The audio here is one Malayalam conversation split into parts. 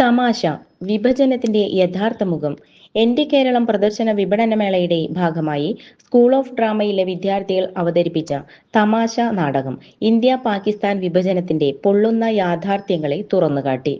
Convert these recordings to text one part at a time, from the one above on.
തമാശ വിഭജനത്തിന്റെ യഥാർത്ഥ മുഖം. എന്റെ കേരളം പ്രദർശന വിപണനമേളയുടെ ഭാഗമായി സ്കൂൾ ഓഫ് ഡ്രാമയിലെ വിദ്യാർത്ഥികൾ അവതരിപ്പിച്ച തമാശ നാടകം ഇന്ത്യ പാകിസ്ഥാൻ വിഭജനത്തിന്റെ പൊള്ളുന്ന യാഥാർത്ഥ്യങ്ങളെ തുറന്നുകാട്ടി.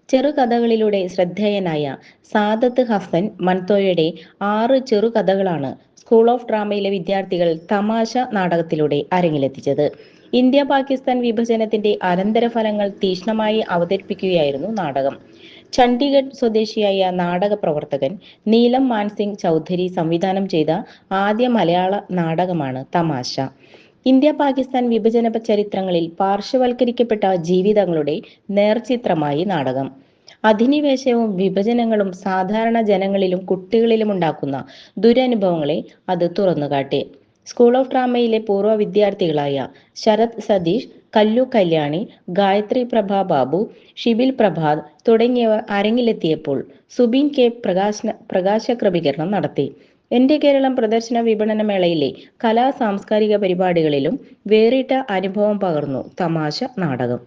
ചെറുകഥകളിലൂടെ ശ്രദ്ധേയനായ സാദത്ത് ഹസൻ മൻതോയുടെ 6 ചെറുകഥകളാണ് സ്കൂൾ ഓഫ് ഡ്രാമയിലെ വിദ്യാർത്ഥികൾ തമാശ നാടകത്തിലൂടെ അരങ്ങിലെത്തിച്ചത്. ഇന്ത്യ പാകിസ്ഥാൻ വിഭജനത്തിന്റെ അനന്തരഫലങ്ങൾ തീക്ഷ്ണമായി അവതരിപ്പിക്കുകയായിരുന്നു നാടകം. ചണ്ഡീഗഡ് സ്വദേശിയായ നാടക പ്രവർത്തകൻ നീലം മാൻസിംഗ് ചൗധരി സംവിധാനം ചെയ്ത ആദ്യ മലയാള നാടകമാണ് തമാശ. ഇന്ത്യ പാകിസ്ഥാൻ വിഭജന ചരിത്രങ്ങളിൽ പാർശ്വവൽക്കരിക്കപ്പെട്ട ജീവിതങ്ങളുടെ നേർചിത്രമായി നാടകം. അധിനിവേശവും വിഭജനങ്ങളും സാധാരണ ജനങ്ങളിലും കുട്ടികളിലും ഉണ്ടാക്കുന്ന ദുരനുഭവങ്ങളെ അത് തുറന്നുകാട്ടി. സ്കൂൾ ഓഫ് ഡ്രാമയിലെ പൂർവ്വ വിദ്യാർത്ഥികളായ ശരത് സതീഷ്, കല്ലു കല്യാണി, ഗായത്രി പ്രഭ ബാബു, ഷിബിൽ പ്രഭാത് തുടങ്ങിയവർ അരങ്ങിലെത്തിയപ്പോൾ സുബീൻ കെ പ്രകാശക്രമീകരണം നടത്തി. എന്റെ കേരളം പ്രദർശന വിപണനമേളയിലെ കലാ സാംസ്കാരിക പരിപാടികളിലും വേറിട്ട അനുഭവം പകർന്നു തമാശ നാടകം.